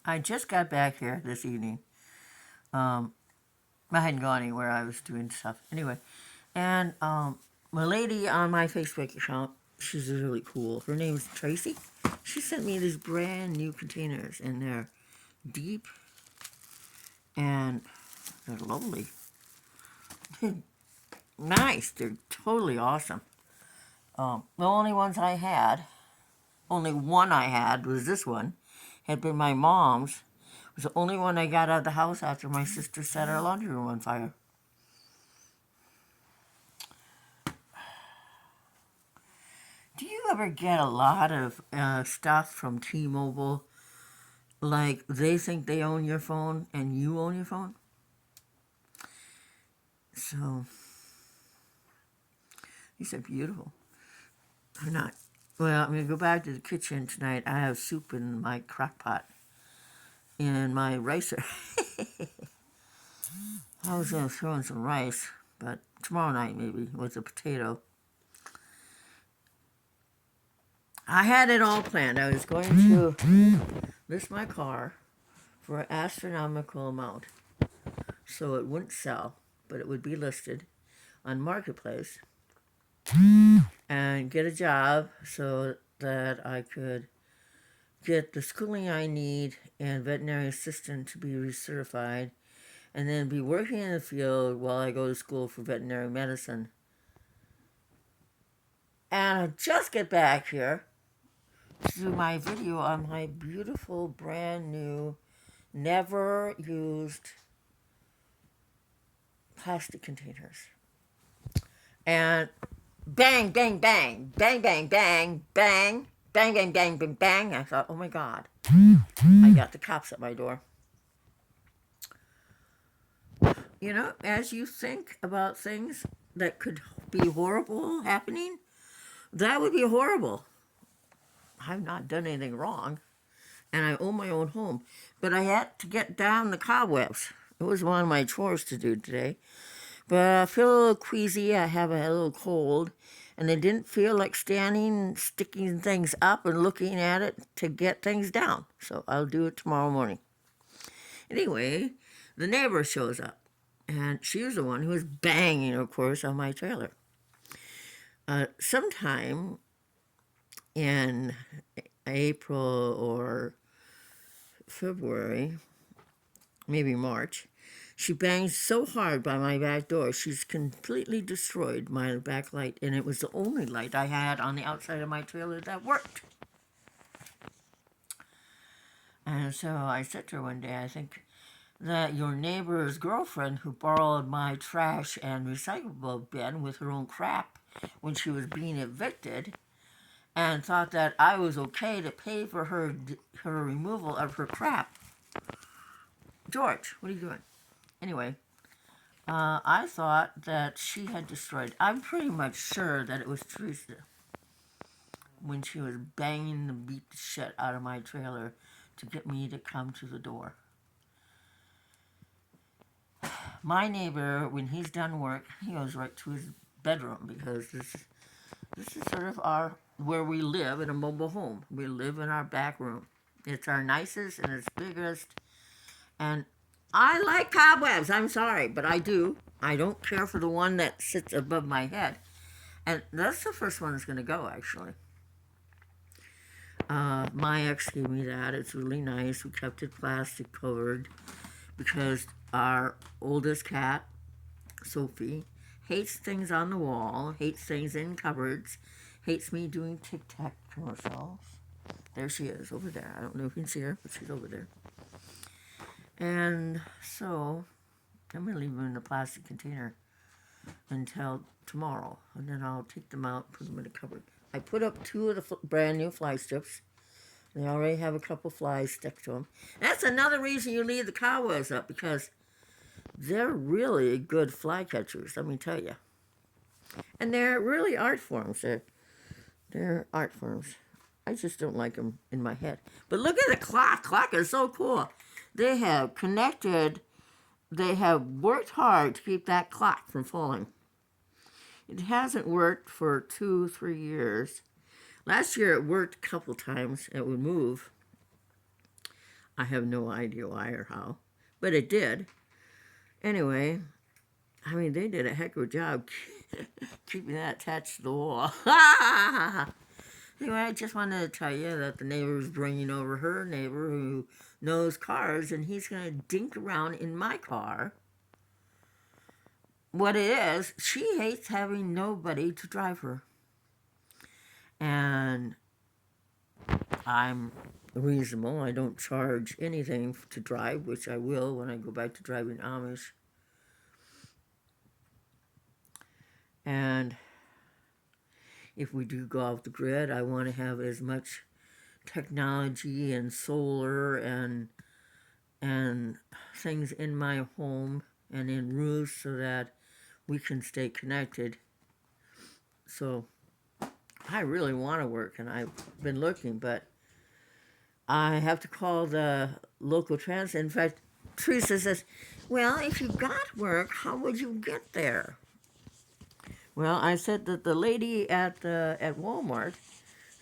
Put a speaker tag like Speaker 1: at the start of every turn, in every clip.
Speaker 1: I just got back here this evening. Um, I hadn't gone anywhere. I was doing stuff anyway, and my lady on my Facebook account, she's really cool. Her name's Tracy. She sent me these brand new containers, and they're deep and they're lovely. They're nice. They're totally awesome. The only ones I had, only one I had was this one. Had been my mom's. It was the only one I got out of the house after my sister set our laundry room on fire. Do you ever get a lot of stuff from T-Mobile? Like they think they own your phone and you own your phone? So these are beautiful. They're not. Well, I'm going to go back to the kitchen tonight. I have soup in my crock pot and my ricer. I was going to throw in some rice, but tomorrow night maybe with a potato. I had it all planned. I was going to list my car for an astronomical amount so it wouldn't sell, but it would be listed on Marketplace and get a job so that I could get the schooling I need and veterinary assistant to be recertified, and then be working in the field while I go to school for veterinary medicine. And I just get back here to do my video on my beautiful, brand new, never used plastic containers. And bang, bang, bang, bang, bang, bang, bang, bang, bang, bang, bang, bang. I thought, oh my God, I got the cops at my door. You know, as you think about things that could be horrible happening, that would be horrible. I've not done anything wrong, and I own my own home. But I had to get down the cobwebs. It was one of my chores to do today. But I feel a little queasy. I have a little cold, and it didn't feel like standing, sticking things up, and looking at it to get things down. So I'll do it tomorrow morning. Anyway, the neighbor shows up, and she was the one who was banging, of course, on my trailer. Sometime in April or February, maybe March, she banged so hard by my back door, she's completely destroyed my back light, and it was the only light I had on the outside of my trailer that worked. And so I said to her one day, I think that your neighbor's girlfriend who borrowed my trash and recyclable bin with her own crap when she was being evicted and thought that I was okay to pay for her removal of her crap. George, what are you doing? Anyway, I thought that she had destroyed. I'm pretty much sure that it was Teresa when she was banging the beat shit out of my trailer to get me to come to the door. My neighbor, when he's done work, he goes right to his bedroom because this is sort of our where we live in a mobile home. We live in our back room. It's our nicest and it's biggest. And I like cobwebs. I'm sorry, but I do. I don't care for the one that sits above my head. And that's the first one that's going to go, actually. My ex gave me that. It's really nice. We kept it plastic covered because our oldest cat, Sophie, hates things on the wall, hates things in cupboards, hates me doing Tic Tac commercials. There she is, over there. I don't know if you can see her, but she's over there. And so I'm going to leave them in a plastic container until tomorrow, and then I'll take them out and put them in a cupboard. I put up 2 of the brand new fly strips. They already have a couple flies stuck to them. That's another reason you leave the cobwebs up, because they're really good fly catchers, let me tell you. And they're really art forms. They're art forms. I just don't like them in my head. But look at the clock. Clock is so cool. They have worked hard to keep that clock from falling. It hasn't worked for 2-3 years. Last year it worked a couple times. It would move. I have no idea why or how, but it did. Anyway, I mean, they did a heck of a job keeping that attached to the wall. Anyway, I just wanted to tell you that the neighbor's bringing over her neighbor who knows cars, and he's going to dink around in my car. What it is, she hates having nobody to drive her. And I'm reasonable. I don't charge anything to drive, which I will when I go back to driving Amish. And if we do go off the grid, I want to have as much technology and solar and things in my home and in roofs so that we can stay connected. So I really want to work, and I've been looking, but I have to call the local transit. In fact, Teresa says, well, if you got work, how would you get there? Well, I said that the lady at Walmart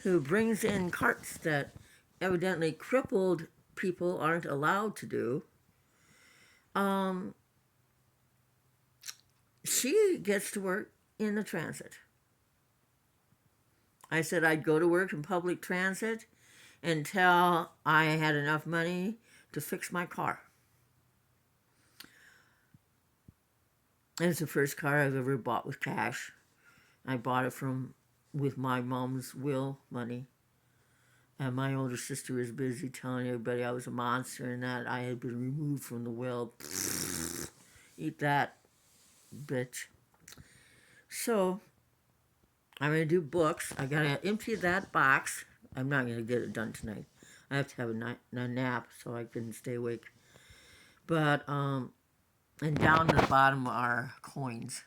Speaker 1: who brings in carts that evidently crippled people aren't allowed to do, she gets to work in the transit. I said I'd go to work in public transit until I had enough money to fix my car. It's the first car I've ever bought with cash. I bought it with my mom's will money. And my older sister was busy telling everybody I was a monster and that I had been removed from the will. Eat that, bitch. So, I'm going to do books. I got to empty that box. I'm not going to get it done tonight. I have to have a nap so I can stay awake. But, and down at the bottom are coins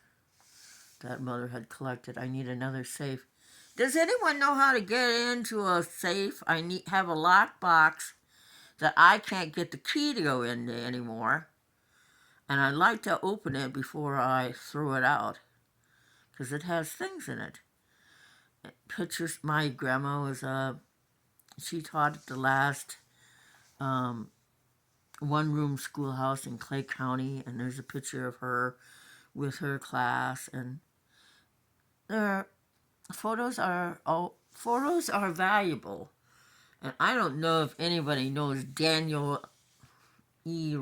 Speaker 1: that Mother had collected. I need another safe. Does anyone know how to get into a safe? I have a locked box that I can't get the key to go into anymore. And I'd like to open it before I throw it out, because it has things in it. Pictures. My grandma was she taught at the last one-room schoolhouse in Clay County, and there's a picture of her with her class, and photos are valuable. And I don't know if anybody knows Daniel E.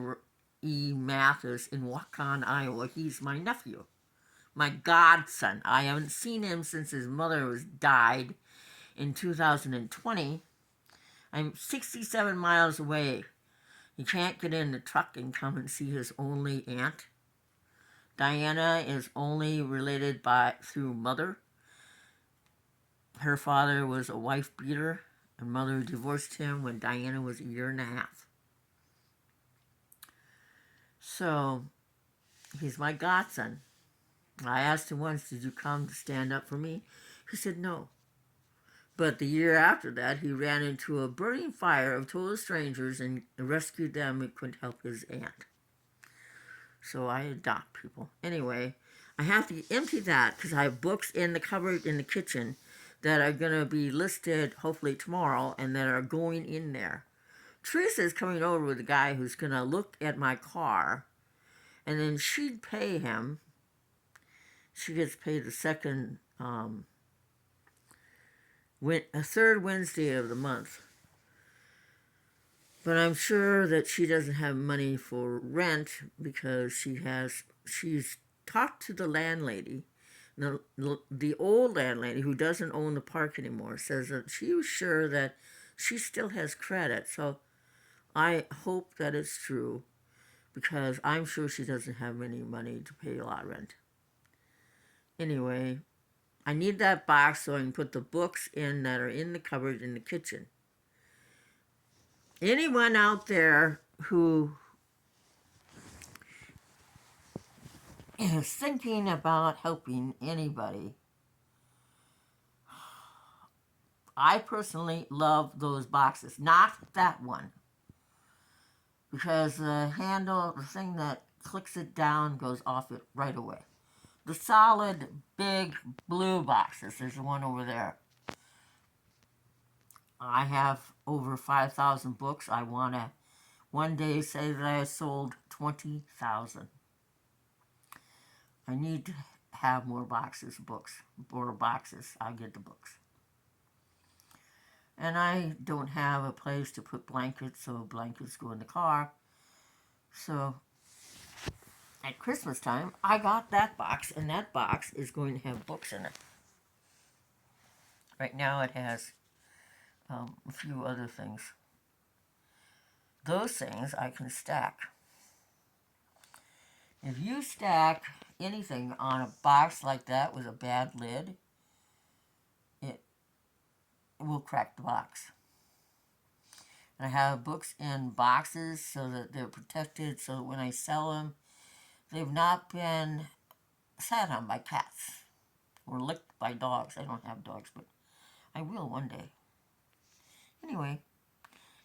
Speaker 1: Mathis in Waukon, Iowa. He's my nephew, my godson. I haven't seen him since his mother died in 2020. I'm 67 miles away. He can't get in the truck and come and see his only aunt. Diana is only related through Mother. Her father was a wife beater, and Mother divorced him when Diana was a year and a half. So, he's my godson. I asked him once, did you come to stand up for me? He said no. But the year after that, he ran into a burning fire of total strangers and rescued them and couldn't help his aunt. So I adopt people. Anyway, I have to empty that because I have books in the cupboard in the kitchen that are going to be listed hopefully tomorrow and that are going in there. Teresa is coming over with a guy who's going to look at my car, and then she'd pay him. She gets paid the third Wednesday of the month. But I'm sure that she doesn't have money for rent because she's talked to the landlady. The old landlady who doesn't own the park anymore says that she was sure that she still has credit. So I hope that it's true, because I'm sure she doesn't have any money to pay a lot of rent. Anyway, I need that box so I can put the books in that are in the cupboard in the kitchen. Anyone out there who is thinking about helping anybody, I personally love those boxes. Not that one, because the handle, the thing that clicks it down, goes off it right away. The solid, big blue boxes, there's one over there. I have over 5,000 books. I want to One day say that I sold 20,000. I need to have more boxes of books. More boxes. I'll get the books. And I don't have a place to put blankets, so blankets go in the car. So at Christmas time, I got that box, and that box is going to have books in it. Right now it has a few other things. Those things I can stack. If you stack anything on a box like that with a bad lid, it will crack the box. And I have books in boxes so that they're protected, so that when I sell them, they've not been sat on by cats or licked by dogs. I don't have dogs, but I will one day. Anyway,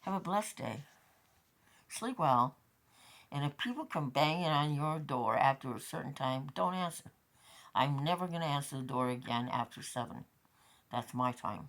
Speaker 1: have a blessed day. Sleep well. And if people come banging on your door after a certain time, don't answer. I'm never going to answer the door again after 7. That's my time.